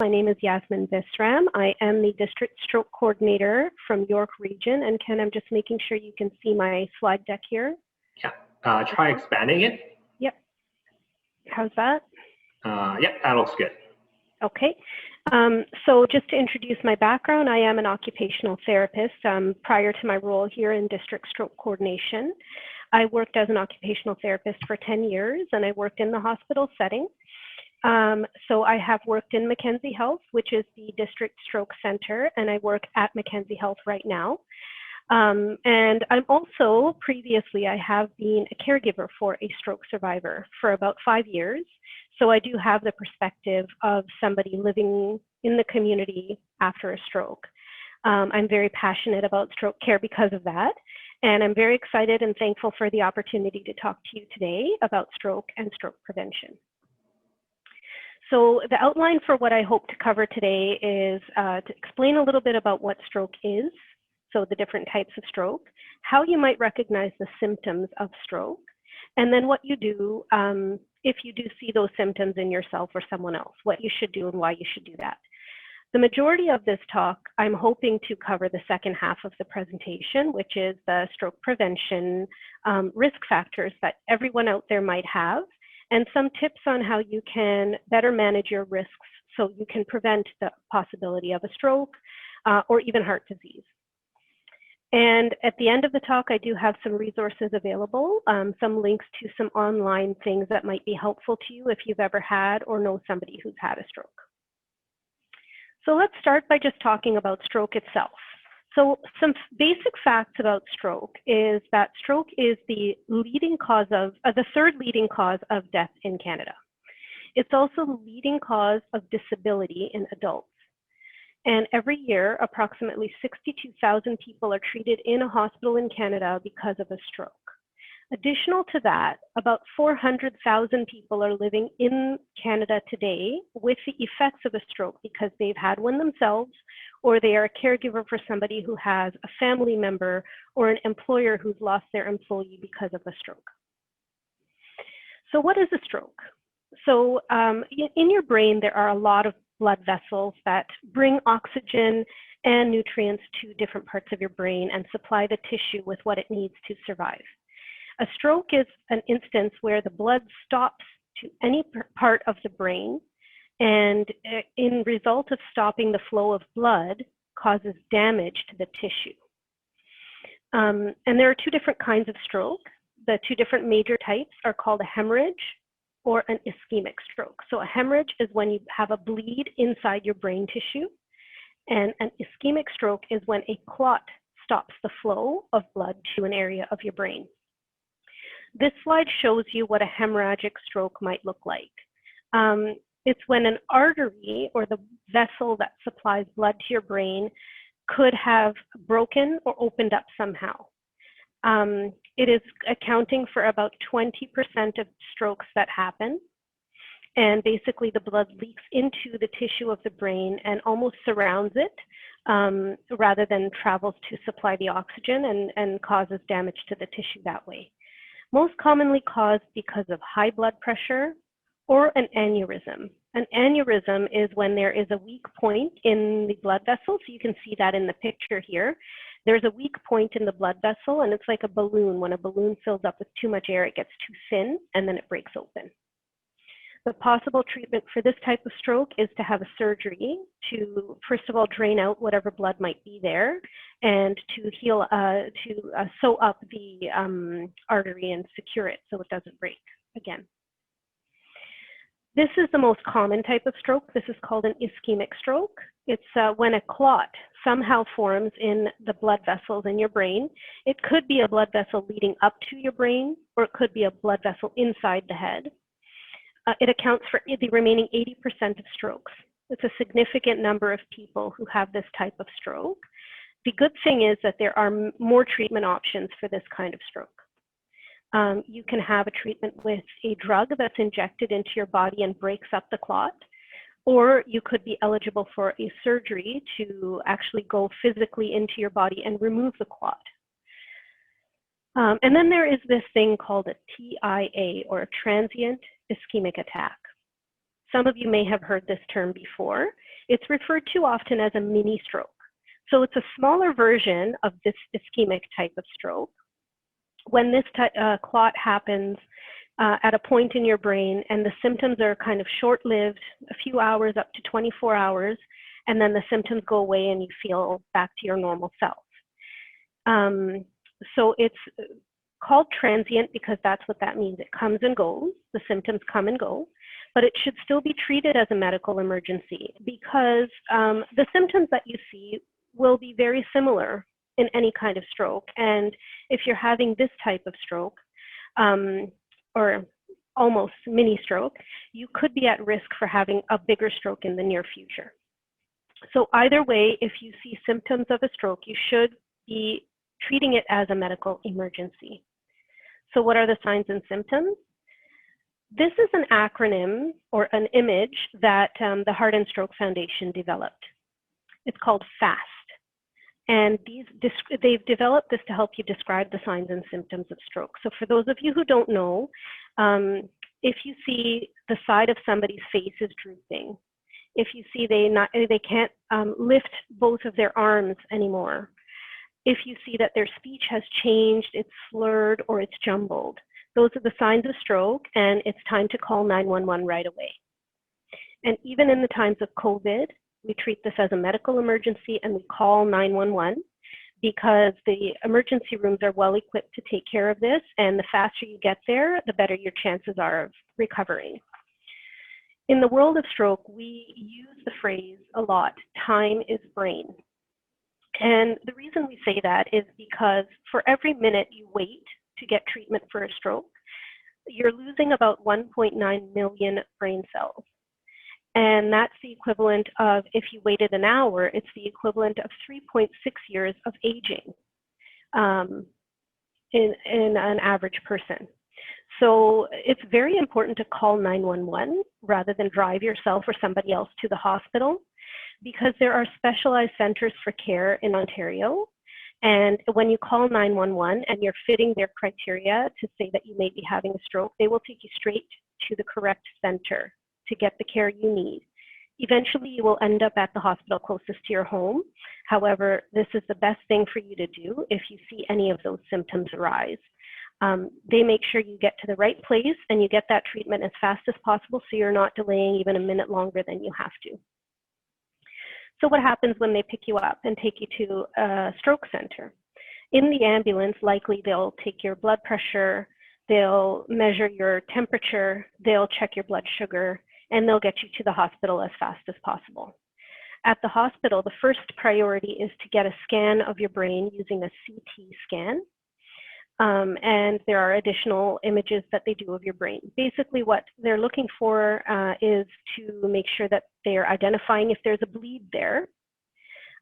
My name is Yasmin Visram. I am the District Stroke Coordinator from York Region. And Ken, I'm just making sure you can see my slide deck here. Yeah, try expanding it. Yep. How's that? Yep, that looks good. Okay. So just to introduce my background, I am an occupational therapist. Prior to my role here in District Stroke Coordination, I worked as an occupational therapist for 10 years, and I worked in the hospital setting. So I have worked in Mackenzie Health, which is the District Stroke Center, and I work at Mackenzie Health right now. And I'm also, previously, I have been a caregiver for a stroke survivor for about 5 years. So I do have the perspective of somebody living in the community after a stroke. I'm very passionate about stroke care because of that. And I'm very excited and thankful for the opportunity to talk to you today about stroke and stroke prevention. So the outline for what I hope to cover today is to explain a little bit about what stroke is, so the different types of stroke, how you might recognize the symptoms of stroke, and then what you do if you do see those symptoms in yourself or someone else, what you should do and why you should do that. The majority of this talk, I'm hoping to cover the second half of the presentation, which is the stroke prevention risk factors that everyone out there might have, and some tips on how you can better manage your risks so you can prevent the possibility of a stroke or even heart disease. And at the end of the talk, I do have some resources available, some links to some online things that might be helpful to you if you've ever had or know somebody who's had a stroke. So let's start by just talking about stroke itself. So some basic facts about stroke is that stroke is the leading cause of, the third leading cause of death in Canada. It's also the leading cause of disability in adults. And every year, approximately 62,000 people are treated in a hospital in Canada because of a stroke. Additional to that, about 400,000 people are living in Canada today with the effects of a stroke because they've had one themselves, or they are a caregiver for somebody who has a family member or an employer who's lost their employee because of a stroke. So what is a stroke? So in your brain, there are a lot of blood vessels that bring oxygen and nutrients to different parts of your brain and supply the tissue with what it needs to survive. A stroke is an instance where the blood stops to any part of the brain, and in result of stopping the flow of blood causes damage to the tissue. And there are two different kinds of stroke. The two different major types are called a hemorrhage or an ischemic stroke. So a hemorrhage is when you have a bleed inside your brain tissue, and an ischemic stroke is when a clot stops the flow of blood to an area of your brain. This slide shows you what a hemorrhagic stroke might look like. It's when an artery or the vessel that supplies blood to your brain could have broken or opened up somehow. It is accounting for about 20% of strokes that happen. And basically the blood leaks into the tissue of the brain and almost surrounds it rather than travels to supply the oxygen and causes damage to the tissue that way. Most commonly caused because of high blood pressure or an aneurysm. An aneurysm is when there is a weak point in the blood vessel. So you can see that in the picture here. There's a weak point in the blood vessel, and it's like a balloon. When a balloon fills up with too much air, it gets too thin, and then it breaks open. The possible treatment for this type of stroke is to have a surgery to, first of all, drain out whatever blood might be there, and to heal, sew up the artery and secure it so it doesn't break again. This is the most common type of stroke. This is called an ischemic stroke. It's when a clot somehow forms in the blood vessels in your brain. It could be a blood vessel leading up to your brain, or it could be a blood vessel inside the head. It accounts for the remaining 80% of strokes. It's a significant number of people who have this type of stroke. The good thing is that there are more treatment options for this kind of stroke. You can have a treatment with a drug that's injected into your body and breaks up the clot, or you could be eligible for a surgery to actually go physically into your body and remove the clot. And then there is this thing called a TIA, or a transient ischemic attack. Some of you may have heard this term before. It's referred to often as a mini stroke. So it's a smaller version of this ischemic type of stroke. When this clot happens at a point in your brain and the symptoms are kind of short-lived, a few hours up to 24 hours, and then the symptoms go away and you feel back to your normal self. So it's called transient because that's what that means. It comes and goes, the symptoms come and go, but it should still be treated as a medical emergency because the symptoms that you see will be very similar in any kind of stroke. And if you're having this type of stroke, or almost mini stroke, you could be at risk for having a bigger stroke in the near future. So either way, if you see symptoms of a stroke, you should be treating it as a medical emergency. So what are the signs and symptoms? This is an acronym or an image that the Heart and Stroke Foundation developed. It's called FAST. And they've developed this to help you describe the signs and symptoms of stroke. So for those of you who don't know, if you see the side of somebody's face is drooping, if you see they can't lift both of their arms anymore, if you see that their speech has changed, it's slurred or it's jumbled, those are the signs of stroke, and it's time to call 911 right away. And even in the times of COVID, we treat this as a medical emergency and we call 911 because the emergency rooms are well equipped to take care of this, and the faster you get there, the better your chances are of recovering. In the world of stroke, we use the phrase a lot, time is brain. And the reason we say that is because for every minute you wait to get treatment for a stroke, you're losing about 1.9 million brain cells. And that's the equivalent of, if you waited an hour, it's the equivalent of 3.6 years of aging in an average person. So it's very important to call 911 rather than drive yourself or somebody else to the hospital, because there are specialized centers for care in Ontario. And when you call 911 and you're fitting their criteria to say that you may be having a stroke, they will take you straight to the correct center to get the care you need. Eventually, you will end up at the hospital closest to your home. However, this is the best thing for you to do if you see any of those symptoms arise. They make sure you get to the right place and you get that treatment as fast as possible so you're not delaying even a minute longer than you have to. So what happens when they pick you up and take you to a stroke center? In the ambulance, likely they'll take your blood pressure, they'll measure your temperature, they'll check your blood sugar, and they'll get you to the hospital as fast as possible. At the hospital, the first priority is to get a scan of your brain using a CT scan. And there are additional images that they do of your brain. Basically, what they're looking for is to make sure that they're identifying if there's a bleed there.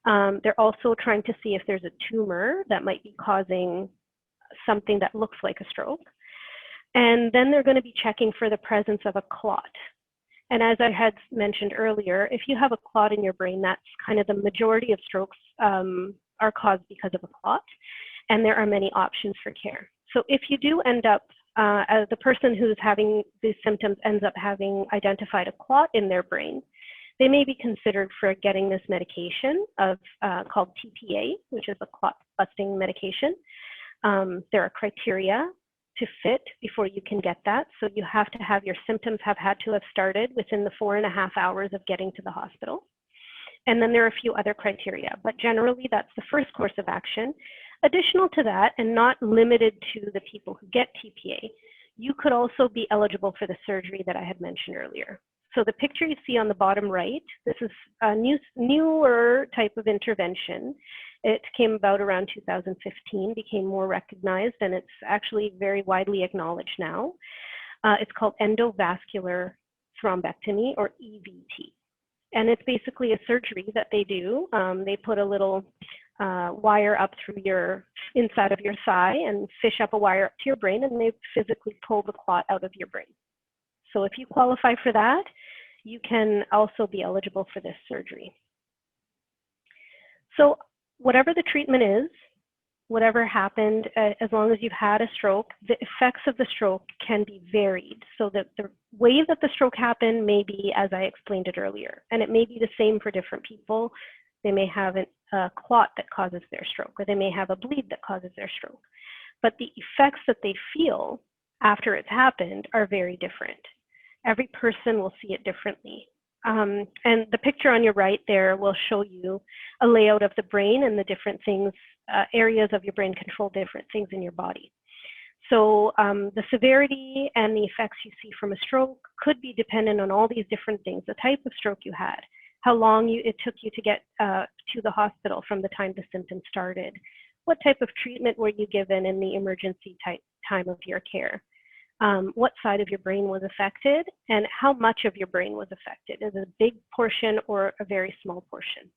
They're also trying to see if there's a tumor that might be causing something that looks like a stroke. And then they're going to be checking for the presence of a clot. And as I had mentioned earlier, if you have a clot in your brain, that's kind of the majority of strokes are caused because of a clot. And there are many options for care. So if you do end up, as the person who's having these symptoms ends up having identified a clot in their brain, they may be considered for getting this medication called TPA, which is a clot busting medication. There are criteria to fit before you can get that. So you have to have your symptoms have had to have started within the 4.5 hours of getting to the hospital. And then there are a few other criteria, but generally that's the first course of action. Additional to that, and not limited to the people who get TPA, you could also be eligible for the surgery that I had mentioned earlier. So the picture you see on the bottom right, this is a newer type of intervention. It came about around 2015, became more recognized, and it's actually very widely acknowledged now. It's called endovascular thrombectomy, or EVT. And it's basically a surgery that they do. They put a little wire up through inside of your thigh and fish up a wire up to your brain, and they physically pull the clot out of your brain. So if you qualify for that, you can also be eligible for this surgery. So whatever the treatment is, whatever happened, as long as you've had a stroke, the effects of the stroke can be varied. So that the way that the stroke happened may be, as I explained it earlier, and it may be the same for different people. They may have a clot that causes their stroke, or they may have a bleed that causes their stroke. But the effects that they feel after it's happened are very different. Every person will see it differently. And the picture on your right there will show you a layout of the brain and the different things, areas of your brain control different things in your body. So the severity and the effects you see from a stroke could be dependent on all these different things: the type of stroke you had, how long it took you to get to the hospital from the time the symptoms started, what type of treatment were you given in the emergency time of your care, what side of your brain was affected, and how much of your brain was affected. Is it a big portion or a very small portion?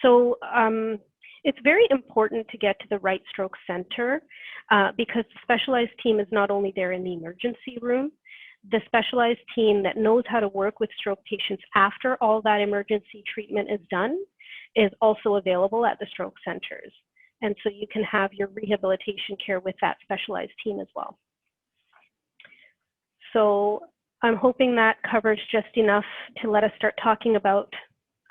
So it's very important to get to the right stroke center because the specialized team is not only there in the emergency room, the specialized team that knows how to work with stroke patients after all that emergency treatment is done is also available at the stroke centers. And so you can have your rehabilitation care with that specialized team as well. So I'm hoping that covers just enough to let us start talking about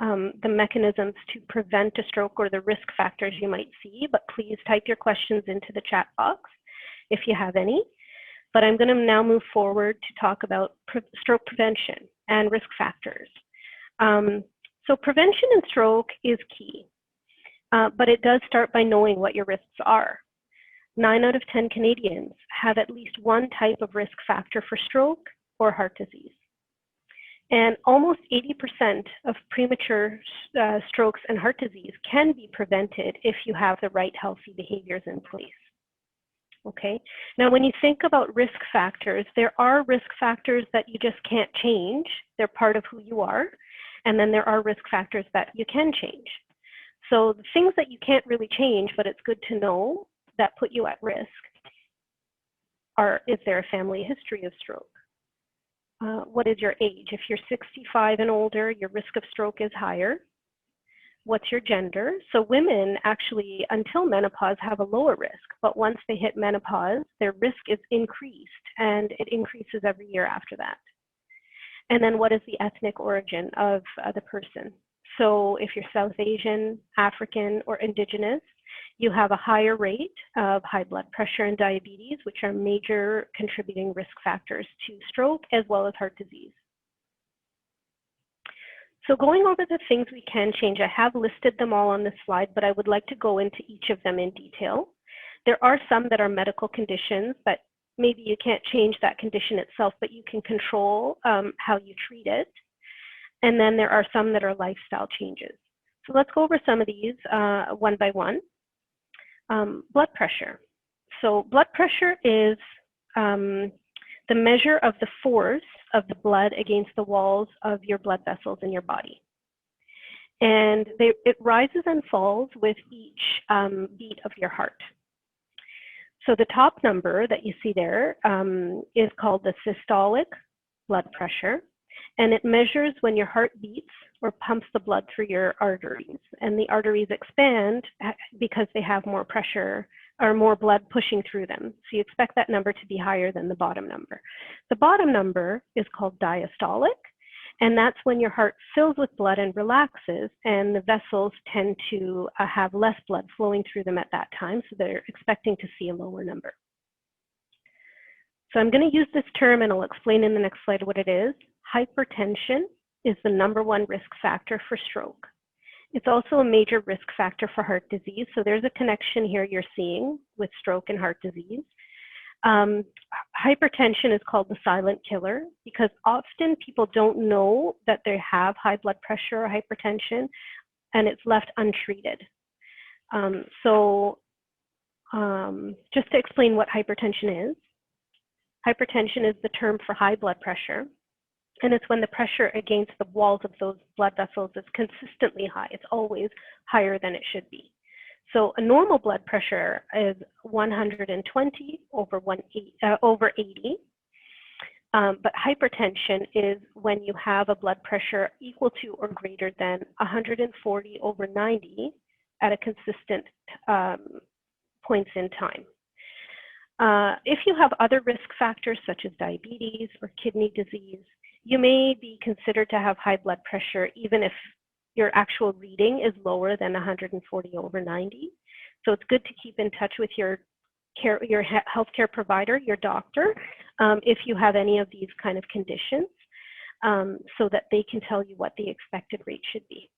the mechanisms to prevent a stroke or the risk factors you might see, but please type your questions into the chat box if you have any. But I'm going to now move forward to talk about stroke prevention and risk factors. So prevention in stroke is key, but it does start by knowing what your risks are. 9 out of 10 Canadians have at least one type of risk factor for stroke or heart disease. And almost 80% of premature strokes and heart disease can be prevented if you have the right healthy behaviors in place. Okay, now when you think about risk factors, there are risk factors that you just can't change. They're part of who you are. And then there are risk factors that you can change. So the things that you can't really change, but it's good to know that put you at risk are: is there a family history of stroke? What is your age? If you're 65 and older, your risk of stroke is higher. What's your gender? So women actually, until menopause, have a lower risk, but once they hit menopause, their risk is increased, and it increases every year after that. And then what is the ethnic origin of the person? So if you're South Asian, African, or Indigenous, you have a higher rate of high blood pressure and diabetes, which are major contributing risk factors to stroke as well as heart disease. So going over the things we can change, I have listed them all on this slide, but I would like to go into each of them in detail. There are some that are medical conditions, but maybe you can't change that condition itself, but you can control how you treat it. And then there are some that are lifestyle changes. So let's go over some of these one by one. Blood pressure. So blood pressure is the measure of the force of the blood against the walls of your blood vessels in your body. And it rises and falls with each beat of your heart. So the top number that you see there is called the systolic blood pressure, and it measures when your heart beats or pumps the blood through your arteries. And the arteries expand because they have more pressure or more blood pushing through them. So you expect that number to be higher than the bottom number. The bottom number is called diastolic, and that's when your heart fills with blood and relaxes, and the vessels tend to have less blood flowing through them at that time, so they're expecting to see a lower number. So I'm going to use this term, and I'll explain in the next slide what it is. Hypertension is the #1 risk factor for stroke. It's also a major risk factor for heart disease, so there's a connection here you're seeing with stroke and heart disease. Hypertension is called the silent killer because often people don't know that they have high blood pressure or hypertension, and it's left untreated. Just to explain what hypertension is. Hypertension is the term for high blood pressure, and it's when the pressure against the walls of those blood vessels is consistently high. It's always higher than it should be. So a normal blood pressure is 120 over 80. But hypertension is when you have a blood pressure equal to or greater than 140 over 90 at a consistent points in time. If you have other risk factors such as diabetes or kidney disease, you may be considered to have high blood pressure even if your actual reading is lower than 140/90. So it's good to keep in touch with your healthcare provider, your doctor, if you have any of these kind of conditions, so that they can tell you what the expected rate should be.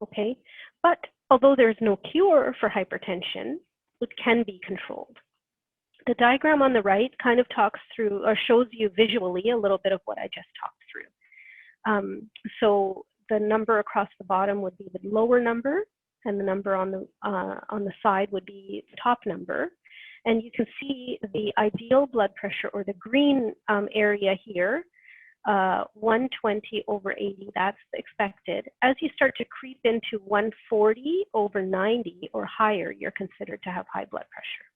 Okay, but although there's no cure for hypertension, it can be controlled. The diagram on the right kind of talks through or shows you visually a little bit of what I just talked through. So the number across the bottom would be the lower number, and the number on the side would be the top number. And you can see the ideal blood pressure, or the green area here, 120/80, that's expected. As you start to creep into 140/90 or higher, you're considered to have high blood pressure.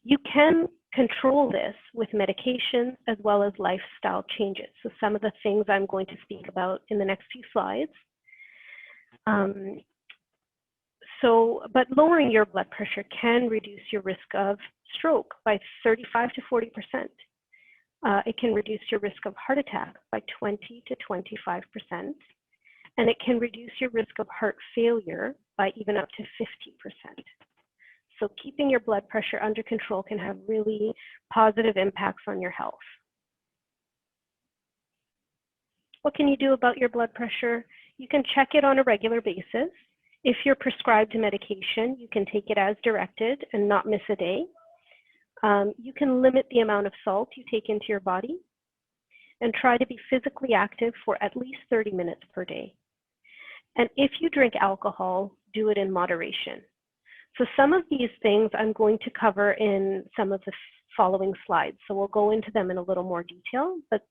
You can control this with medications as well as lifestyle changes. So some of the things I'm going to speak about in the next few slides. But lowering your blood pressure can reduce your risk of stroke by 35 to 40%. It can reduce your risk of heart attack by 20 to 25%. And it can reduce your risk of heart failure by even up to 50%. So keeping your blood pressure under control can have really positive impacts on your health. What can you do about your blood pressure? You can check it on a regular basis. If you're prescribed medication, you can take it as directed and not miss a day. You can limit the amount of salt you take into your body and try to be physically active for at least 30 minutes per day. And if you drink alcohol, do it in moderation. So some of these things I'm going to cover in some of the following slides. So we'll go into them in a little more detail, but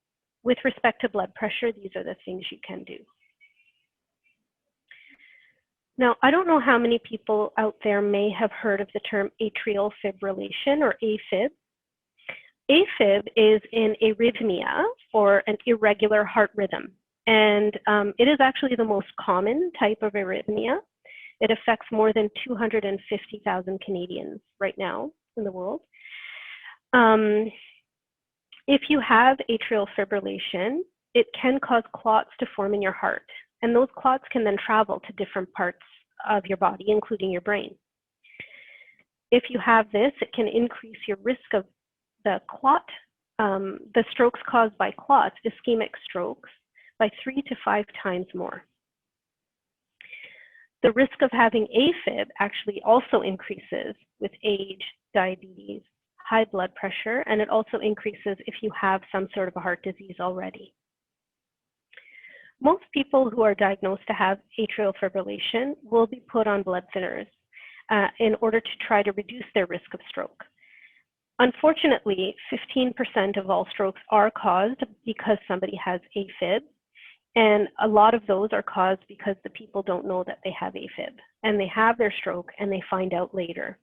with respect to blood pressure, these are the things you can do. Now, I don't know how many people out there may have heard of the term atrial fibrillation, or AFib. AFib is an arrhythmia, or an irregular heart rhythm. And it is actually the most common type of arrhythmia. It affects more than 250,000 Canadians right now in the world. If you have atrial fibrillation, it can cause clots to form in your heart. And those clots can then travel to different parts of your body, including your brain. If you have this, it can increase your risk of the strokes caused by clots, ischemic strokes, by 3 to 5 times more. The risk of having AFib actually also increases with age, diabetes, high blood pressure, and it also increases if you have some sort of a heart disease already. Most people who are diagnosed to have atrial fibrillation will be put on blood thinners in order to try to reduce their risk of stroke. Unfortunately, 15% of all strokes are caused because somebody has AFib, and a lot of those are caused because the people don't know that they have AFib, and they have their stroke and they find out later.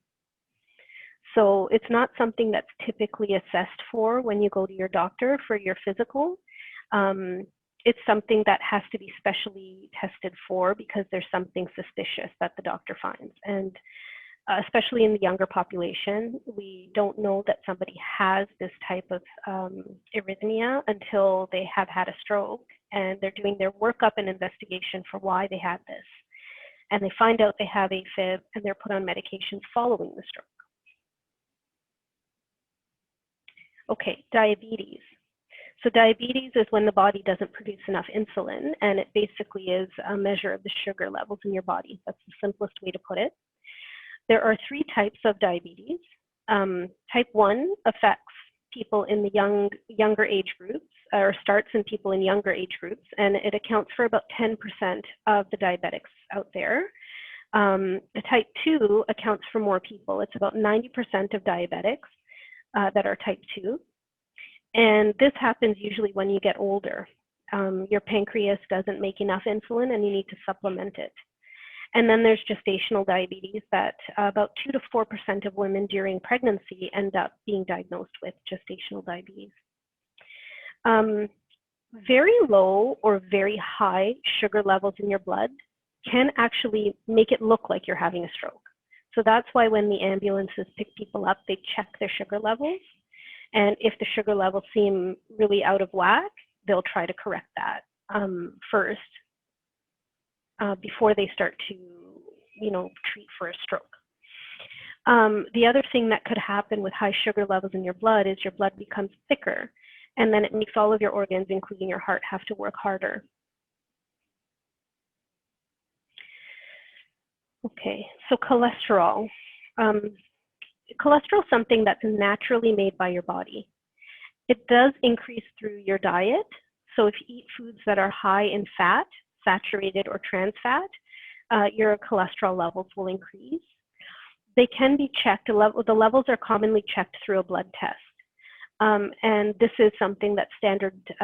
So it's not something that's typically assessed for when you go to your doctor for your physical. It's something that has to be specially tested for because there's something suspicious that the doctor finds. And especially in the younger population, we don't know that somebody has this type of arrhythmia until they have had a stroke and they're doing their workup and investigation for why they had this. And they find out they have AFib and they're put on medications following the stroke. Okay, diabetes. So diabetes is when the body doesn't produce enough insulin, and it basically is a measure of the sugar levels in your body. That's the simplest way to put it. There are 3 types of diabetes. Type 1 affects people in the younger age groups, or starts in people in younger age groups, and it accounts for about 10% of the diabetics out there. Type 2 accounts for more people. It's about 90% of diabetics that are type 2. And this happens usually when you get older. Your pancreas doesn't make enough insulin and you need to supplement it. And then there's gestational diabetes that about 2 to 4% of women during pregnancy end up being diagnosed with gestational diabetes. Very low or very high sugar levels in your blood can actually make it look like you're having a stroke. So that's why when the ambulances pick people up, they check their sugar levels. And if the sugar levels seem really out of whack, they'll try to correct that first before they start to, treat for a stroke. The other thing that could happen with high sugar levels in your blood is your blood becomes thicker, and then it makes all of your organs, including your heart, have to work harder. Okay, so cholesterol. Cholesterol is something that's naturally made by your body. It does increase through your diet. So if you eat foods that are high in fat, saturated or trans fat, your cholesterol levels will increase. They can be checked. The levels are commonly checked through a blood test. And this is something that's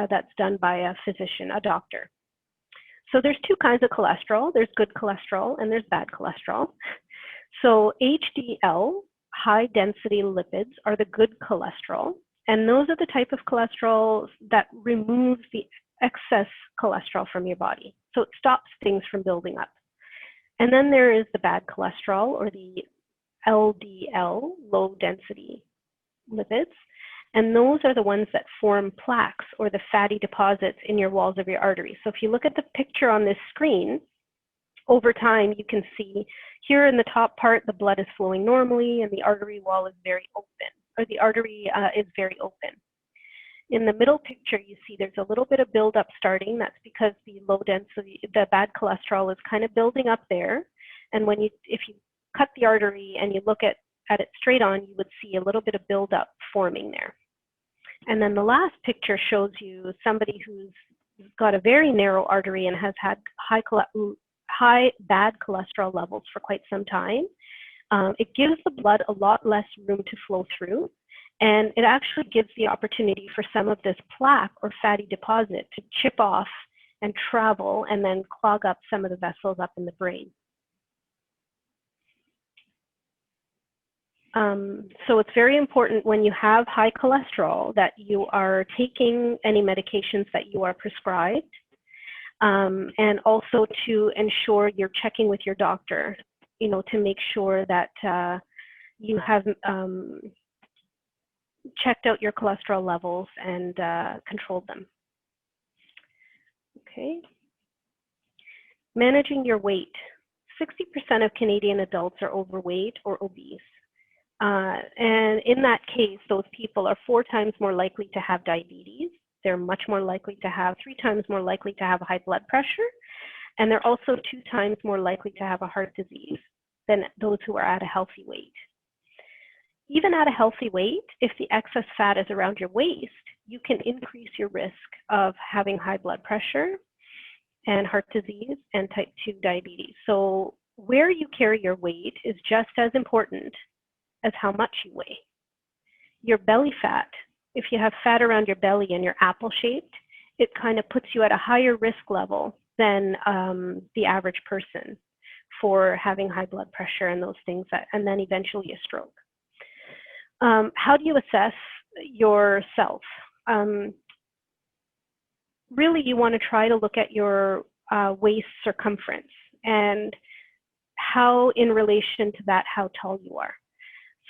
that's done by a physician, a doctor. So there's two kinds of cholesterol. There's good cholesterol and there's bad cholesterol. So HDL, high density lipids, are the good cholesterol. And those are the type of cholesterol that removes the excess cholesterol from your body. So it stops things from building up. And then there is the bad cholesterol, or the LDL, low density lipids. And those are the ones that form plaques, or the fatty deposits in your walls of your arteries. So if you look at the picture on this screen, over time you can see here in the top part, the blood is flowing normally and the artery wall is very open, or the artery is very open. In the middle picture, you see there's a little bit of buildup starting. That's because the low density, the bad cholesterol is kind of building up there. And if you cut the artery and you look at it straight on, you would see a little bit of buildup forming there. And then the last picture shows you somebody who's got a very narrow artery and has had high bad cholesterol levels for quite some time. It gives the blood a lot less room to flow through, and it actually gives the opportunity for some of this plaque or fatty deposit to chip off and travel and then clog up some of the vessels up in the brain. So it's very important when you have high cholesterol that you are taking any medications that you are prescribed, and also to ensure you're checking with your doctor, to make sure that you have checked out your cholesterol levels and controlled them. Okay. Managing your weight. 60% of Canadian adults are overweight or obese. And in that case, those people are 4 times more likely to have diabetes. They're much more likely to have 3 times more likely to have high blood pressure. And they're also 2 times more likely to have a heart disease than those who are at a healthy weight. Even at a healthy weight, if the excess fat is around your waist, you can increase your risk of having high blood pressure and heart disease and type 2 diabetes. So where you carry your weight is just as important as how much you weigh. Your belly fat, if you have fat around your belly and you're apple-shaped, it kind of puts you at a higher risk level than the average person for having high blood pressure and those things, and then eventually a stroke. How do you assess yourself? Really, you want to try to look at your waist circumference and how in relation to that, how tall you are.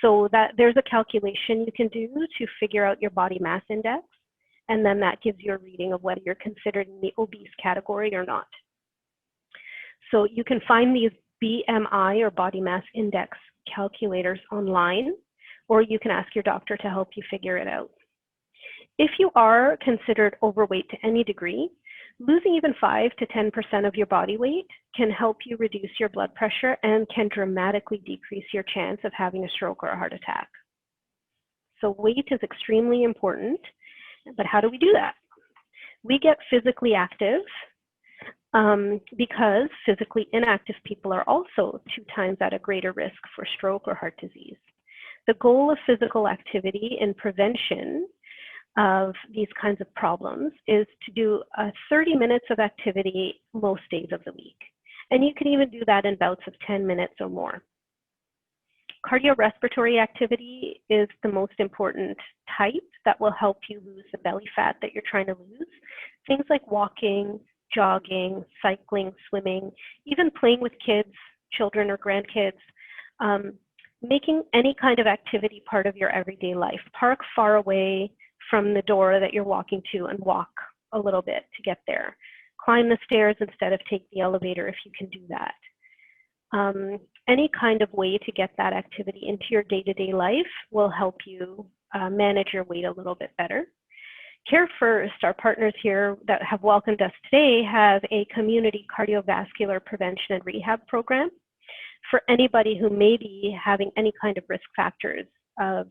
So that there's a calculation you can do to figure out your body mass index, and then that gives you a reading of whether you're considered in the obese category or not. So you can find these BMI or body mass index calculators online, or you can ask your doctor to help you figure it out. If you are considered overweight to any degree, losing even 5 to 10% of your body weight can help you reduce your blood pressure and can dramatically decrease your chance of having a stroke or a heart attack. So weight is extremely important, but how do we do that? We get physically active because physically inactive people are also 2 times at a greater risk for stroke or heart disease. The goal of physical activity in prevention of these kinds of problems is to do 30 minutes of activity most days of the week. And you can even do that in bouts of 10 minutes or more. Cardiorespiratory activity is the most important type that will help you lose the belly fat that you're trying to lose. Things like walking, jogging, cycling, swimming, even playing with kids, children or grandkids, Making any kind of activity part of your everyday life. Park far away from the door that you're walking to and walk a little bit to get there. Climb the stairs instead of take the elevator if you can do that. Any kind of way to get that activity into your day-to-day life will help you manage your weight a little bit better. Carefirst, our partners here that have welcomed us today, have a community cardiovascular prevention and rehab program for anybody who may be having any kind of risk factors of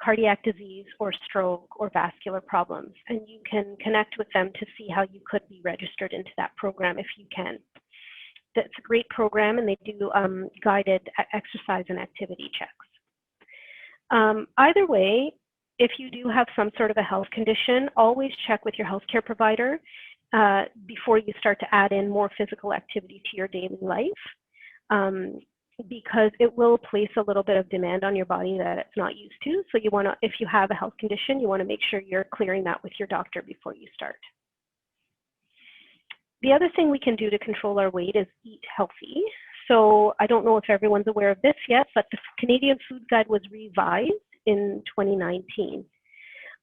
cardiac disease or stroke or vascular problems. And you can connect with them to see how you could be registered into that program if you can. That's a great program, and they do guided exercise and activity checks. Either way, if you do have some sort of a health condition, always check with your healthcare provider before you start to add in more physical activity to your daily life, because it will place a little bit of demand on your body that it's not used to. So you want to, if you have a health condition, you want to make sure you're clearing that with your doctor before you start. The other thing we can do to control our weight is eat healthy. So I don't know if everyone's aware of this yet, but the Canadian Food Guide was revised in 2019.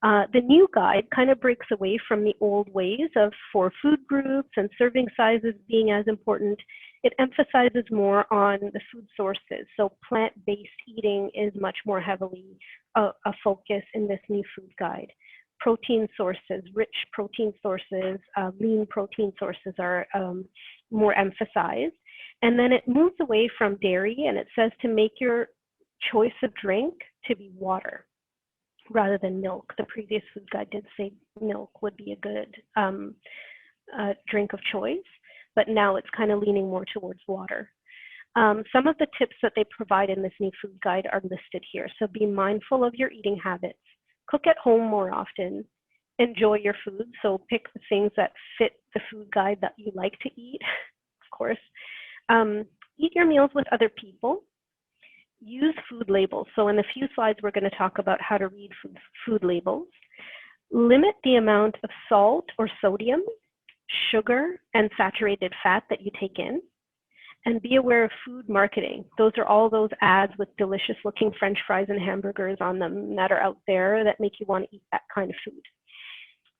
The new guide kind of breaks away from the old ways of 4 food groups and serving sizes being as important. It emphasizes more on the food sources. So plant-based eating is much more heavily a focus in this new food guide. Protein sources, rich protein sources, lean protein sources are more emphasized. And then it moves away from dairy, and it says to make your choice of drink to be water rather than milk. The previous food guide did say milk would be a good drink of choice, but now it's kind of leaning more towards water. Some of the tips that they provide in this new food guide are listed here. So be mindful of your eating habits. Cook at home more often. Enjoy your food. So pick the things that fit the food guide that you like to eat, of course. Eat your meals with other people. Use food labels. So in a few slides, we're going to talk about how to read food labels. Limit the amount of salt or sodium, sugar, and saturated fat that you take in. And be aware of food marketing. Those are all those ads with delicious looking French fries and hamburgers on them that are out there that make you want to eat that kind of food.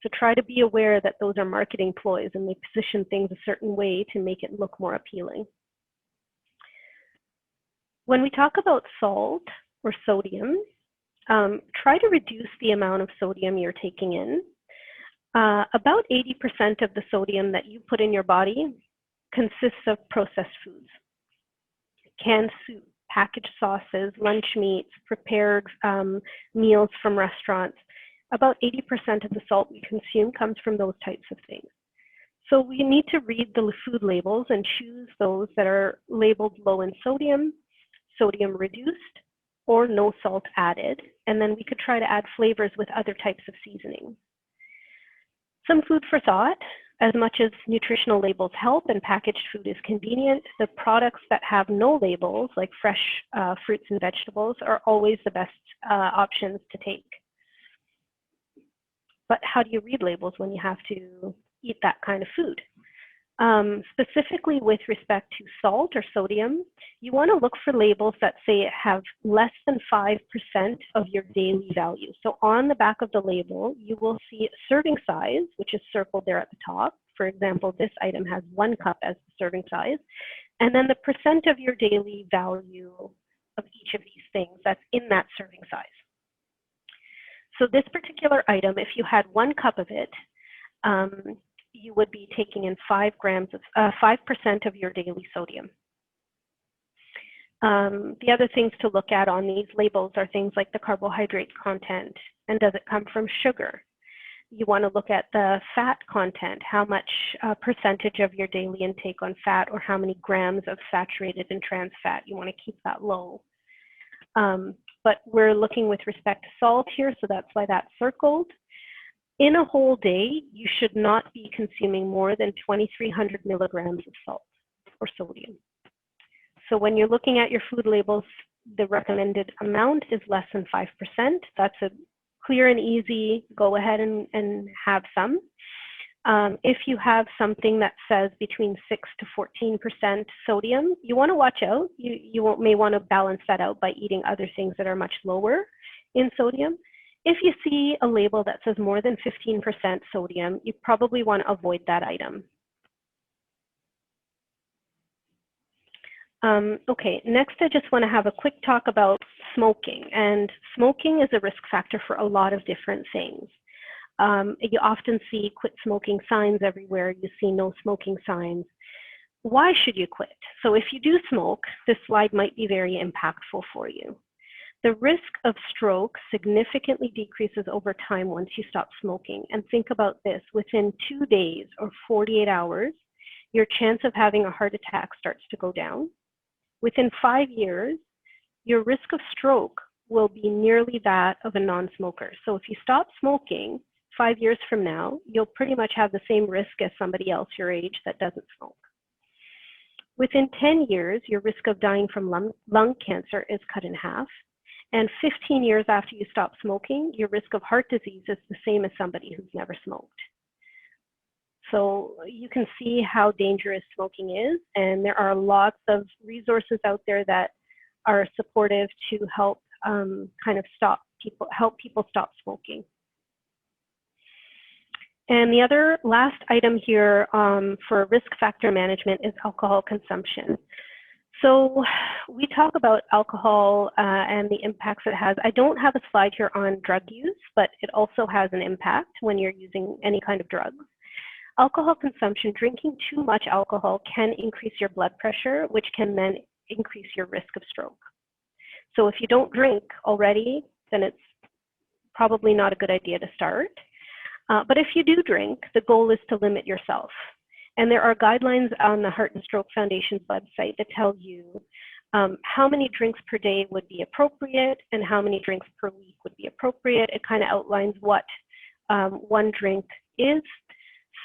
So try to be aware that those are marketing ploys and they position things a certain way to make it look more appealing. When we talk about salt or sodium, try to reduce the amount of sodium you're taking in. About 80% of the sodium that you put in your body consists of processed foods. Canned soup, packaged sauces, lunch meats, prepared meals from restaurants. About 80% of the salt we consume comes from those types of things. So we need to read the food labels and choose those that are labeled low in sodium, sodium reduced, or no salt added. And then we could try to add flavors with other types of seasoning. Some food for thought. As much as nutritional labels help and packaged food is convenient, the products that have no labels, like fresh fruits and vegetables, are always the best options to take. But how do you read labels when you have to eat that kind of food? Specifically with respect to salt or sodium, you want to look for labels that say it have less than 5% of your daily value. So on the back of the label, you will see a serving size, which is circled there at the top. For example, this item has 1 cup as the serving size. And then the percent of your daily value of each of these things that's in that serving size. So this particular item, if you had 1 cup of it, you would be taking in 5% of your daily sodium. The other things to look at on these labels are things like the carbohydrate content, and does it come from sugar? You want to look at the fat content, how much percentage of your daily intake on fat, or how many grams of saturated and trans fat. You want to keep that low. But we're looking with respect to salt here, so that's why that's circled. In a whole day, you should not be consuming more than 2,300 milligrams of salt or sodium. So when you're looking at your food labels, the recommended amount is less than 5%. That's a clear and easy, go ahead and have some. If you have something that says between 6 to 14% sodium, you want to watch out. You may want to balance that out by eating other things that are much lower in sodium. If you see a label that says more than 15% sodium, you probably want to avoid that item. Okay, next I just want to have a quick talk about smoking. And smoking is a risk factor for a lot of different things. You often see quit smoking signs everywhere. You see no smoking signs. Why should you quit? So if you do smoke, this slide might be very impactful for you. The risk of stroke significantly decreases over time once you stop smoking. And think about this, within 2 days or 48 hours, your chance of having a heart attack starts to go down. Within 5 years, your risk of stroke will be nearly that of a non-smoker. So if you stop smoking, 5 years from now, you'll pretty much have the same risk as somebody else your age that doesn't smoke. Within 10 years, your risk of dying from lung cancer is cut in half. And 15 years after you stop smoking, your risk of heart disease is the same as somebody who's never smoked. So you can see how dangerous smoking is, and there are lots of resources out there that are supportive to help help people stop smoking. And the other last item here for risk factor management is alcohol consumption. So we talk about alcohol and the impacts it has. I don't have a slide here on drug use, but it also has an impact when you're using any kind of drugs. Alcohol consumption, drinking too much alcohol can increase your blood pressure, which can then increase your risk of stroke. So if you don't drink already, then it's probably not a good idea to start. But if you do drink, the goal is to limit yourself. And there are guidelines on the Heart and Stroke Foundation's website that tell you how many drinks per day would be appropriate and how many drinks per week would be appropriate. It kind of outlines what one drink is.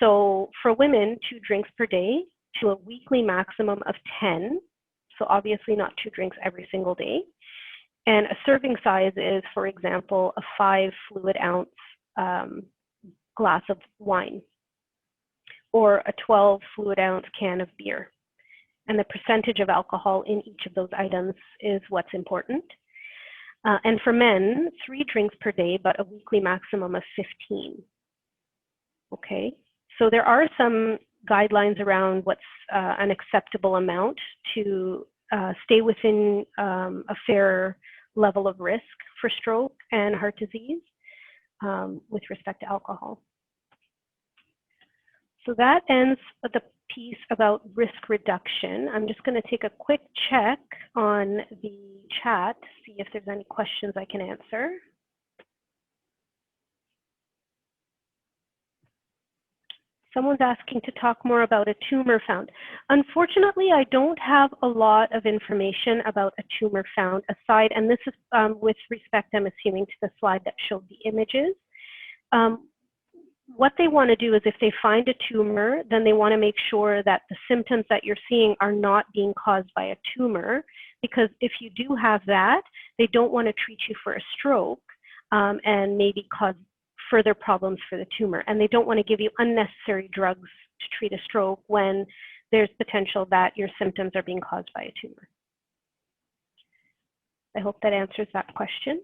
So for women, 2 drinks per day to a weekly maximum of 10. So obviously not 2 drinks every single day. And a serving size is, for example, a 5 fluid ounce glass of wine, or a 12 fluid ounce can of beer. And the percentage of alcohol in each of those items is what's important. And for men, 3 drinks per day, but a weekly maximum of 15. Okay, so there are some guidelines around what's an acceptable amount to stay within a fair level of risk for stroke and heart disease with respect to alcohol. So that ends the piece about risk reduction. I'm just going to take a quick check on the chat, see if there's any questions I can answer. Someone's asking to talk more about a tumor found. Unfortunately, I don't have a lot of information about a tumor found aside, and this is with respect, I'm assuming, to the slide that showed the images. What they want to do is if they find a tumor, then they want to make sure that the symptoms that you're seeing are not being caused by a tumor, because if you do have that, they don't want to treat you for a stroke and maybe cause further problems for the tumor. And they don't want to give you unnecessary drugs to treat a stroke when there's potential that your symptoms are being caused by a tumor. I hope that answers that question.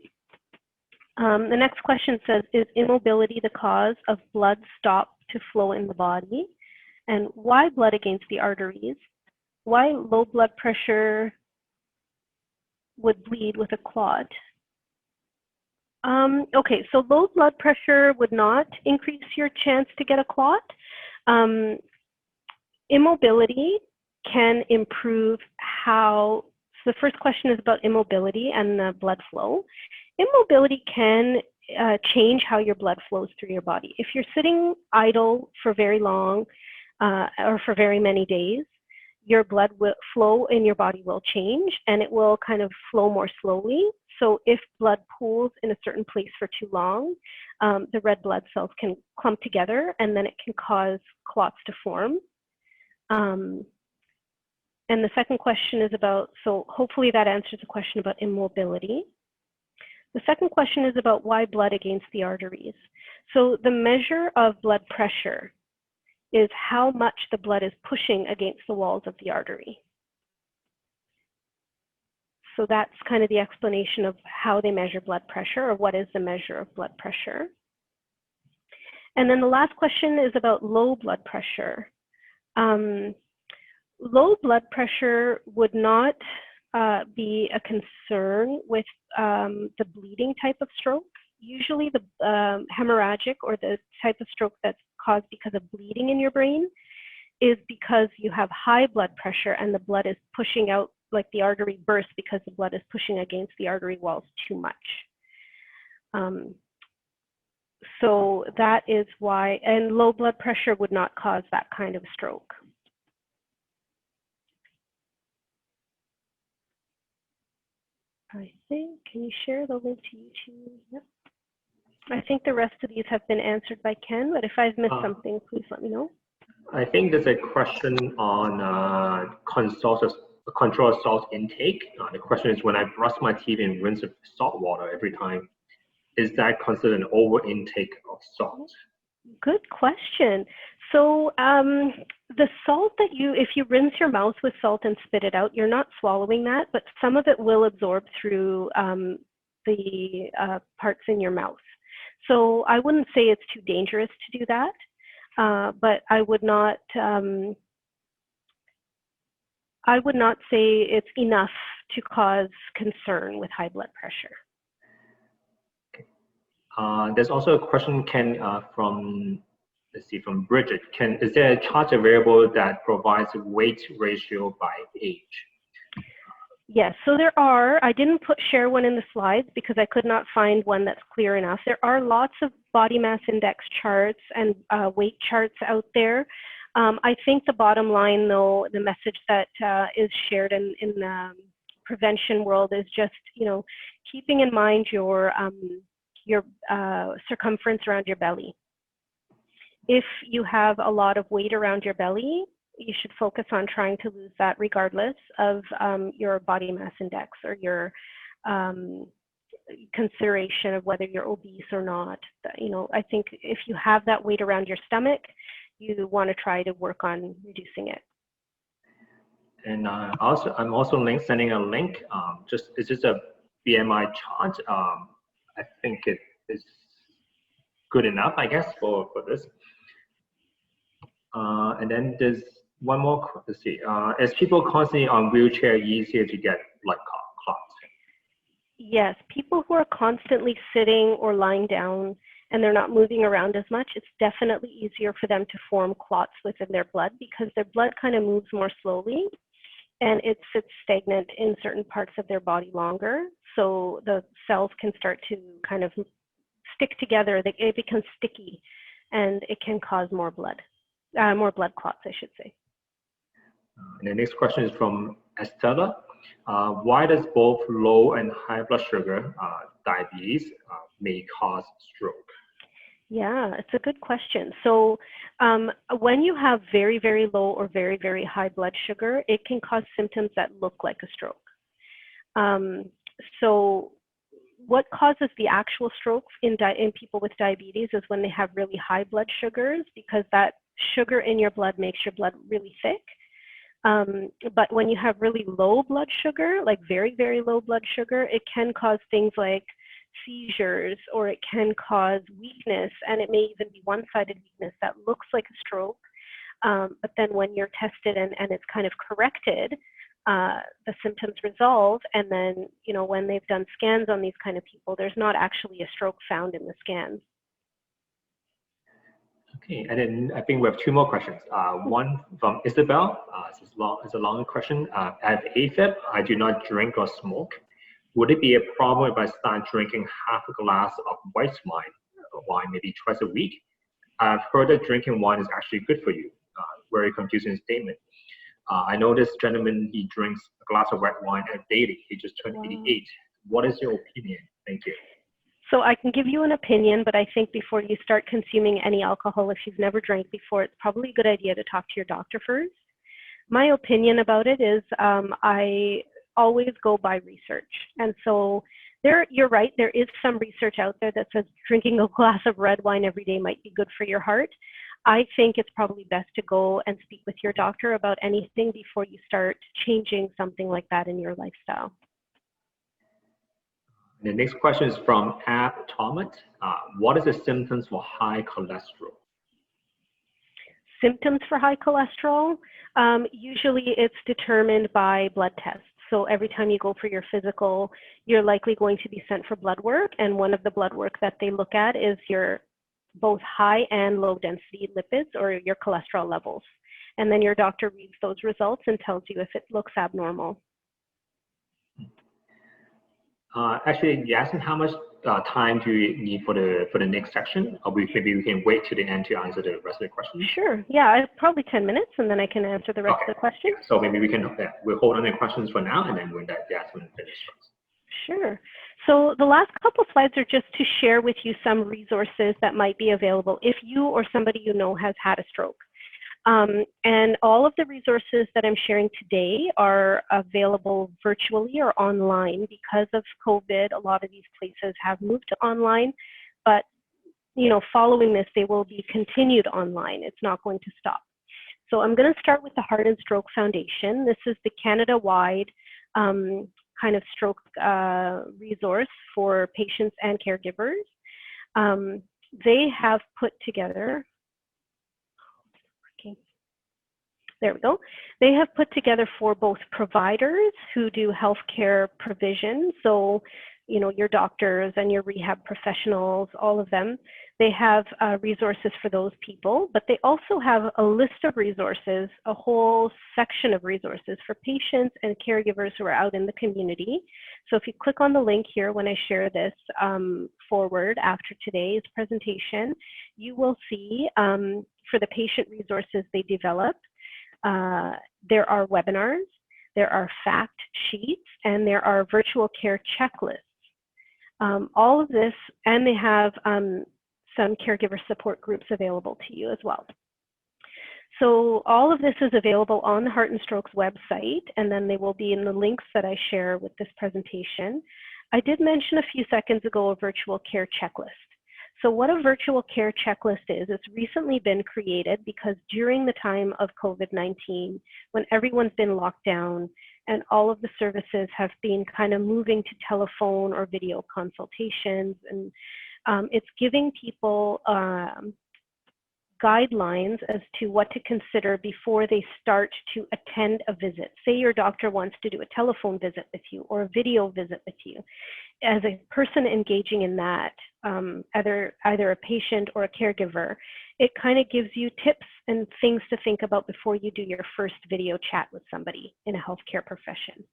The next question says, is immobility the cause of blood stop to flow in the body? And why blood against the arteries? Why low blood pressure would bleed with a clot? Okay, so low blood pressure would not increase your chance to get a clot. Immobility can improve how, so the first question is about immobility and the blood flow. Immobility can change how your blood flows through your body. If you're sitting idle for very long or for very many days, your blood flow in your body will change and it will kind of flow more slowly. So if blood pools in a certain place for too long, the red blood cells can clump together and then it can cause clots to form. And the second question is about, so hopefully that answers the question about immobility. The second question is about why blood against the arteries. So the measure of blood pressure is how much the blood is pushing against the walls of the artery. So that's kind of the explanation of how they measure blood pressure, or what is the measure of blood pressure. And then the last question is about low blood pressure. Low blood pressure would not be a concern with the bleeding type of stroke. Usually the hemorrhagic, or the type of stroke that's caused because of bleeding in your brain, is because you have high blood pressure and the blood is pushing out, like the artery bursts because the blood is pushing against the artery walls too much. So that is why, and low blood pressure would not cause that kind of stroke. I think, can you share the link to YouTube? Yep. I think the rest of these have been answered by Ken, but if I've missed something, please let me know. I think there's a question on control salt intake. The question is, when I brush my teeth and rinse with salt water every time, is that considered an over intake of salt? Good question. So the salt that if you rinse your mouth with salt and spit it out, you're not swallowing that, but some of it will absorb through the parts in your mouth. So I wouldn't say it's too dangerous to do that, but I would not say it's enough to cause concern with high blood pressure. There's also a question, Ken, from Bridget. Is there a chart variable that provides weight ratio by age? Yes, so there are. I didn't share one in the slides because I could not find one that's clear enough. There are lots of body mass index charts and weight charts out there. I think the bottom line, though, the message that is shared in the prevention world is just, keeping in mind your circumference around your belly. If you have a lot of weight around your belly, you should focus on trying to lose that regardless of your body mass index or your consideration of whether you're obese or not. I think if you have that weight around your stomach, you want to try to work on reducing it. And I'm also sending a link. It's just a BMI chart. I think it is good enough, I guess, for this. And then there's one more. Let's see. Is people constantly on wheelchair easier to get blood clots? Yes, people who are constantly sitting or lying down and they're not moving around as much, it's definitely easier for them to form clots within their blood because their blood kind of moves more slowly and it sits stagnant in certain parts of their body longer. So the cells can start to kind of stick together. It becomes sticky and it can cause more blood clots, I should say. And the next question is from Estella. Why does both low and high blood sugar, diabetes, may cause stroke? Yeah, it's a good question. So when you have very, very low or very, very high blood sugar, it can cause symptoms that look like a stroke. So what causes the actual stroke in people with diabetes is when they have really high blood sugars, because that sugar in your blood makes your blood really thick. But when you have really low blood sugar, like very, very low blood sugar, it can cause things like seizures, or it can cause weakness, and it may even be one-sided weakness that looks like a stroke. But then when you're tested and it's kind of corrected, the symptoms resolve, and then, when they've done scans on these kind of people, there's not actually a stroke found in the scans. Okay, and then I think we have two more questions. One from Isabel. It's a long question. I have AFib. I do not drink or smoke. Would it be a problem if I start drinking half a glass of white wine maybe twice a week? I've heard that drinking wine is actually good for you. Very confusing statement. I know this gentleman, he drinks a glass of white wine daily. He just turned 88. What is your opinion? Thank you. So I can give you an opinion, but I think before you start consuming any alcohol, if you've never drank before, it's probably a good idea to talk to your doctor first. My opinion about it is I always go by research. And so you're right, there is some research out there that says drinking a glass of red wine every day might be good for your heart. I think it's probably best to go and speak with your doctor about anything before you start changing something like that in your lifestyle. The next question is from Ab Tomat. What is the symptoms for high cholesterol? Symptoms for high cholesterol, usually it's determined by blood tests. So every time you go for your physical, you're likely going to be sent for blood work. And one of the blood work that they look at is your both high and low density lipids, or your cholesterol levels. And then your doctor reads those results and tells you if it looks abnormal. Actually, you're asking how much time do you need for the next section, or maybe we can wait to the end to answer the rest of the questions. Sure. Yeah, probably 10 minutes, and then I can answer the rest of the questions. So maybe we can we'll hold on the questions for now, and then when that Yasmin finishes. Sure. So the last couple slides are just to share with you some resources that might be available if you or somebody you know has had a stroke. And all of the resources that I'm sharing today are available virtually or online. Because of COVID, a lot of these places have moved to online, but following this, they will be continued online. It's not going to stop. So I'm going to start with the Heart and Stroke Foundation. This is the Canada-wide kind of stroke resource for patients and caregivers. They have put together, there we go. They have put together for both providers who do healthcare provision, so your doctors and your rehab professionals, all of them. They have resources for those people, but they also have a list of resources, a whole section of resources for patients and caregivers who are out in the community. So if you click on the link here when I share this forward after today's presentation, you will see for the patient resources they developed, there are webinars, there are fact sheets, and there are virtual care checklists. All of this, and they have some caregiver support groups available to you as well. So all of this is available on the Heart and Stroke's website, and then they will be in the links that I share with this presentation. I did mention a few seconds ago a virtual care checklist. So what a virtual care checklist is, it's recently been created because during the time of COVID-19, when everyone's been locked down and all of the services have been kind of moving to telephone or video consultations, and it's giving people guidelines as to what to consider before they start to attend a visit. Say your doctor wants to do a telephone visit with you or a video visit with you. As a person engaging in that, either a patient or a caregiver, it kind of gives you tips and things to think about before you do your first video chat with somebody in a healthcare profession.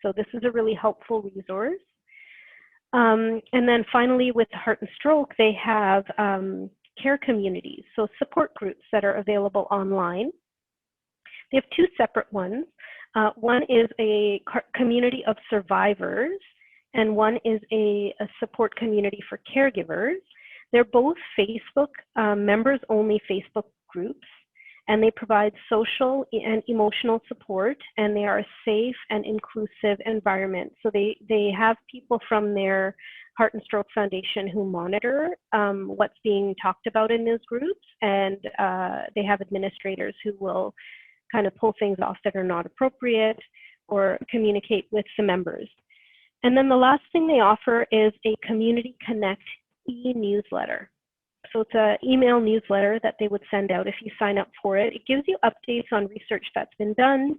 So this is a really helpful resource. And then finally, with Heart and Stroke, they have care communities, so support groups that are available online. They have two separate ones. One is a community of survivors, and one is a support community for caregivers. They're both Facebook, members-only Facebook groups, and they provide social and emotional support, and they are a safe and inclusive environment. So they have people from their Heart and Stroke Foundation who monitor what's being talked about in those groups, and they have administrators who will kind of pull things off that are not appropriate or communicate with the members. And then the last thing they offer is a Community Connect e-newsletter. So it's an email newsletter that they would send out if you sign up for it. It gives you updates on research that's been done,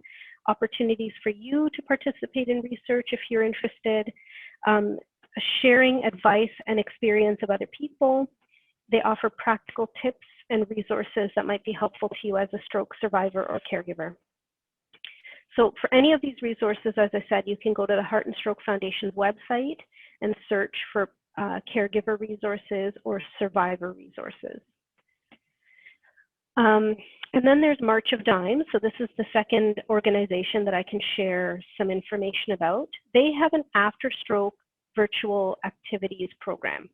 opportunities for you to participate in research if you're interested, sharing advice and experience of other people. They offer practical tips and resources that might be helpful to you as a stroke survivor or caregiver. So for any of these resources, as I said, you can go to the Heart and Stroke Foundation's website and search for caregiver resources or survivor resources. And then there's March of Dimes. So this is the second organization that I can share some information about. They have an after-stroke virtual activities program.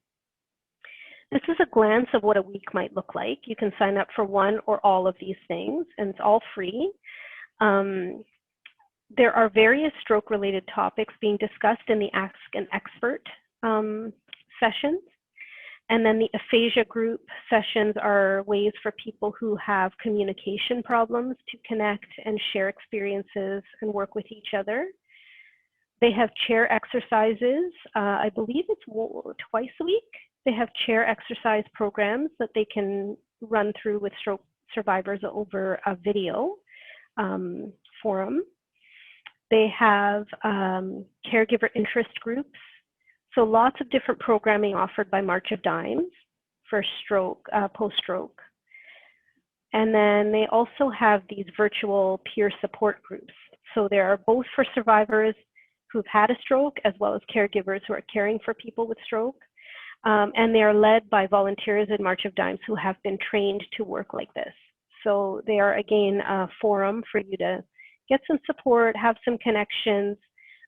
This is a glance of what a week might look like. You can sign up for one or all of these things, and it's all free. There are various stroke-related topics being discussed in the Ask an Expert sessions. And then the aphasia group sessions are ways for people who have communication problems to connect and share experiences and work with each other. They have chair exercises. I believe it's twice a week. They have chair exercise programs that they can run through with stroke survivors over a video forum. They have caregiver interest groups. So lots of different programming offered by March of Dimes for stroke, post-stroke. And then they also have these virtual peer support groups. So there are both for survivors who've had a stroke as well as caregivers who are caring for people with stroke. And they are led by volunteers in March of Dimes who have been trained to work like this. So they are, again, a forum for you to get some support, have some connections,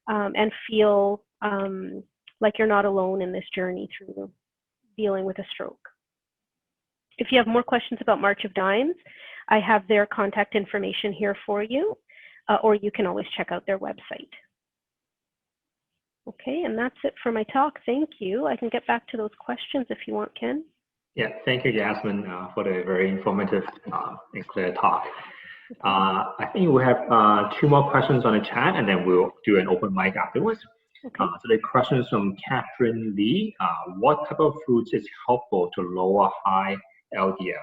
and feel like you're not alone in this journey through dealing with a stroke. If you have more questions about March of Dimes, I have their contact information here for you, or you can always check out their website. Okay, and that's it for my talk. Thank you. I can get back to those questions if you want, Ken. Yeah, thank you, Yasmin, for the very informative and clear talk. I think we have 2 more questions on the chat, and then we'll do an open mic afterwards. Okay. So the question is from Catherine Lee. What type of foods is helpful to lower high LDL?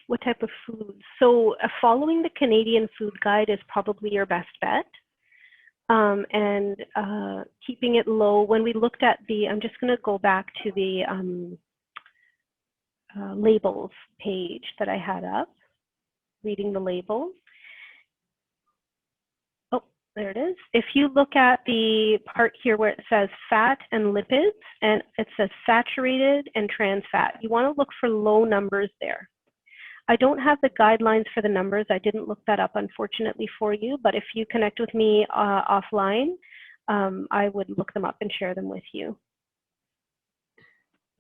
What type of foods? So following the Canadian Food Guide is probably your best bet. And keeping it low. When we looked at the, I'm just going to go back to the labels page that I had up, reading the labels. Oh, there it is. If you look at the part here where it says fat and lipids, and it says saturated and trans fat, you want to look for low numbers there. I don't have the guidelines for the numbers. I didn't look that up, unfortunately, for you. But if you connect with me offline, I would look them up and share them with you.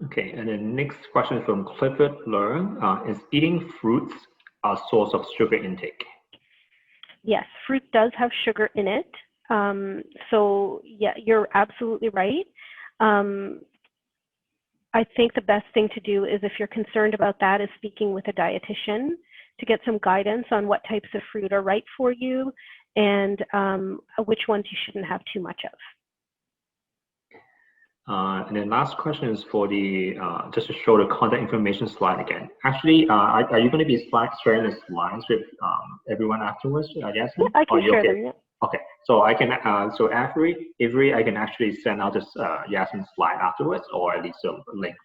Okay, and the next question is from Clifford Learn. Is eating fruits a source of sugar intake? Yes, fruit does have sugar in it. So yeah, you're absolutely right. I think the best thing to do is, if you're concerned about that, is speaking with a dietitian to get some guidance on what types of fruit are right for you and which ones you shouldn't have too much of. And then last question is for the, just to show the contact information slide again. Actually, are you going to be sharing the slides with everyone afterwards? Yes? Yeah, I can share them. Yeah. Okay, so I can, so Avery, I can actually send out this Yasmin slide afterwards, or at least a link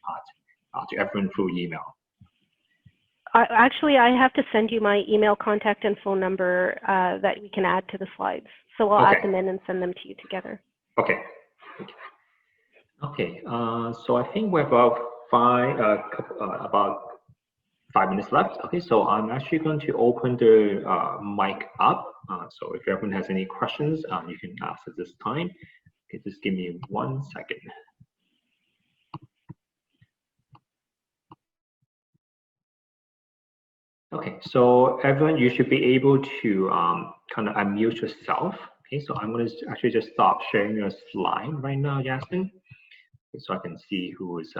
to everyone through email. Actually, I have to send you my email contact and phone number that we can add to the slides. So I'll add them in and send them to you together. Okay. Okay, so I think we're about 5 minutes left. Okay, so I'm actually going to open the mic up. So if everyone has any questions, you can ask at this time. Okay, just give me 1 second. Okay, so everyone, you should be able to kind of unmute yourself. Okay, so I'm going to actually just stop sharing your slide right now, Yasmin. So I can see who is,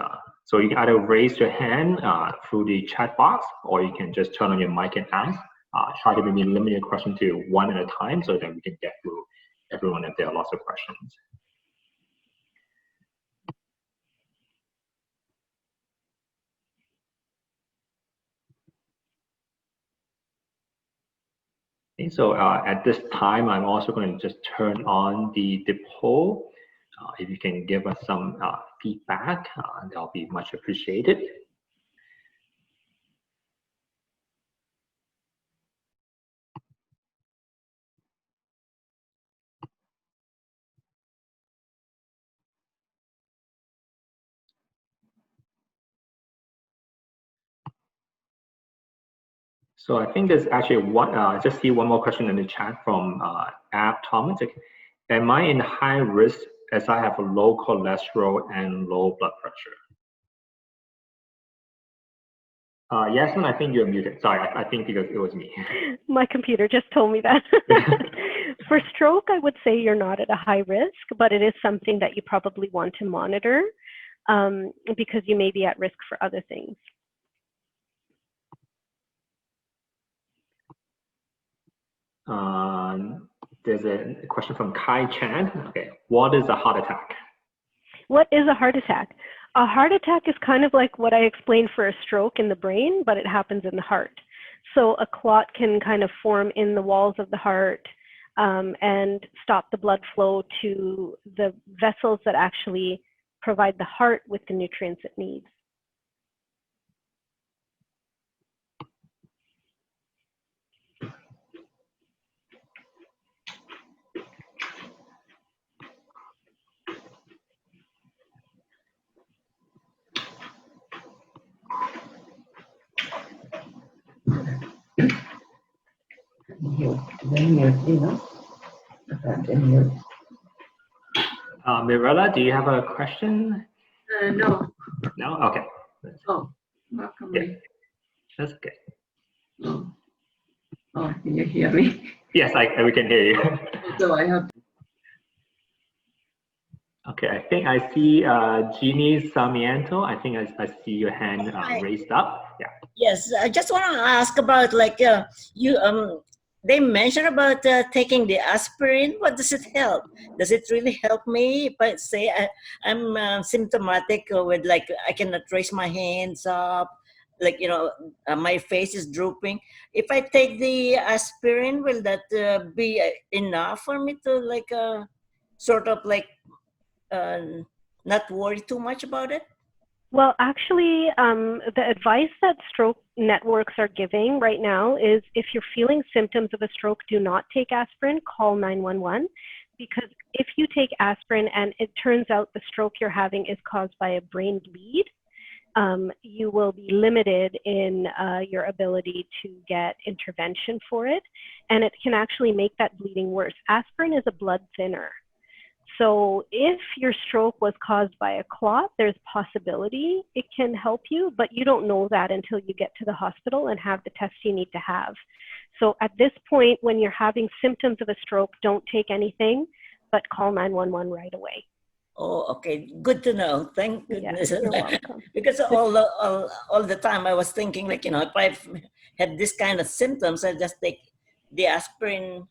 so you can either raise your hand through the chat box, or you can just turn on your mic and ask. Try to maybe limit your question to one at a time so that we can get through everyone if there are lots of questions. Okay, so at this time, I'm also going to just turn on the poll. If you can give us some feedback, that'll be much appreciated. So I think there's actually one, just see one more question in the chat from Ab Thomas. Am I in high risk as I have a low cholesterol and low blood pressure? Yasmin, I think you're muted. Sorry, I think because it was me. My computer just told me that. For stroke, I would say you're not at a high risk, but it is something that you probably want to monitor. because you may be at risk for other things. There's a question from Kai Chan. Okay, what is a heart attack? What is a heart attack? A heart attack is kind of like what I explained for a stroke in the brain, but it happens in the heart. So a clot can kind of form in the walls of the heart and stop the blood flow to the vessels that actually provide the heart with the nutrients it needs. Mirella, do you have a question? No. No? Okay. Oh, welcome. Yeah. That's okay. Oh, can you hear me? Yes, we can hear you. So I have. Okay, I think I see Jeannie Sarmiento. I think I see your hand raised up. Yeah. Yes, I just want to ask about they mentioned about taking the aspirin. What does it help? Does it really help me if I say I'm symptomatic with I cannot raise my hands up, my face is drooping? If I take the aspirin, will that be enough for me to not worry too much about it? Well, actually, the advice that stroke networks are giving right now is if you're feeling symptoms of a stroke, do not take aspirin, call 911. Because if you take aspirin and it turns out the stroke you're having is caused by a brain bleed, you will be limited in your ability to get intervention for it. And it can actually make that bleeding worse. Aspirin is a blood thinner. So if your stroke was caused by a clot, there's possibility it can help you, but you don't know that until you get to the hospital and have the tests you need to have. So at this point, when you're having symptoms of a stroke, don't take anything, but call 911 right away. Oh, okay. Good to know. Thank goodness. Yeah, you're welcome. Because all the time I was thinking, if I've had this kind of symptoms, I just take the aspirin,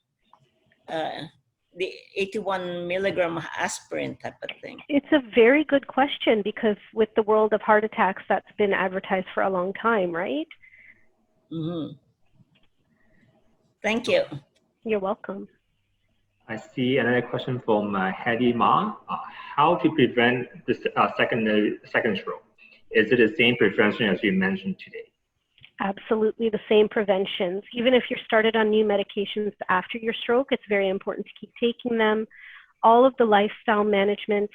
the 81 milligram aspirin type of thing. It's a very good question because with the world of heart attacks, that's been advertised for a long time, right? Mm-hmm. Thank you. You're welcome. I see another question from Hedy Ma. How to prevent the second stroke? Is it the same prevention as you mentioned today? Absolutely the same preventions. Even if you're started on new medications after your stroke, it's very important to keep taking them. All of the lifestyle management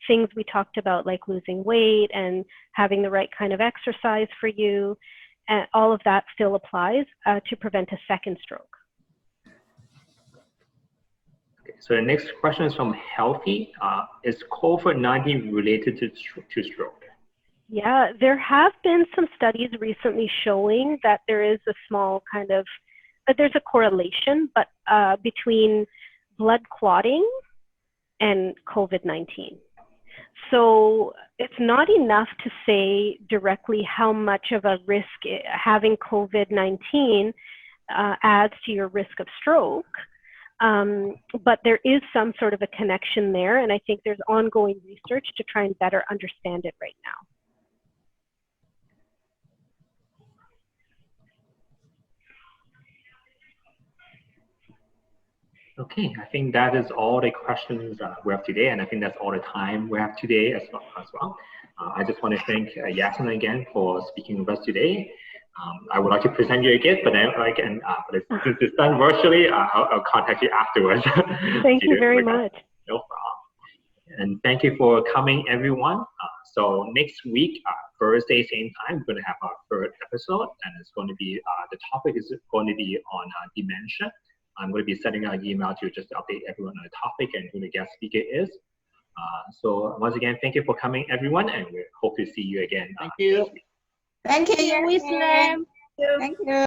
things we talked about, like losing weight and having the right kind of exercise for you, and all of that still applies to prevent a second stroke. Okay, so the next question is from Healthy. Is COVID-19 related to stroke? Yeah, there have been some studies recently showing that there is a small there's a correlation, but between blood clotting and COVID-19. So it's not enough to say directly how much of a risk having COVID-19 adds to your risk of stroke. But there is some sort of a connection there, and I think there's ongoing research to try and better understand it right now. Okay, I think that is all the questions we have today, and I think that's all the time we have today as well. I just want to thank Yasmin again for speaking with us today. I would like to present you again, but then since it's done virtually, I'll contact you afterwards. Thank you very much. No problem. And thank you for coming, everyone. So next week, Thursday, same time, we're going to have our third episode, and it's going to be the topic is going to be on dementia. I'm going to be sending out an email to just update everyone on the topic and who the guest speaker is. So once again, thank you for coming, everyone, and we hope to see you again. Thank you. Thank you, Wisdom. Thank you.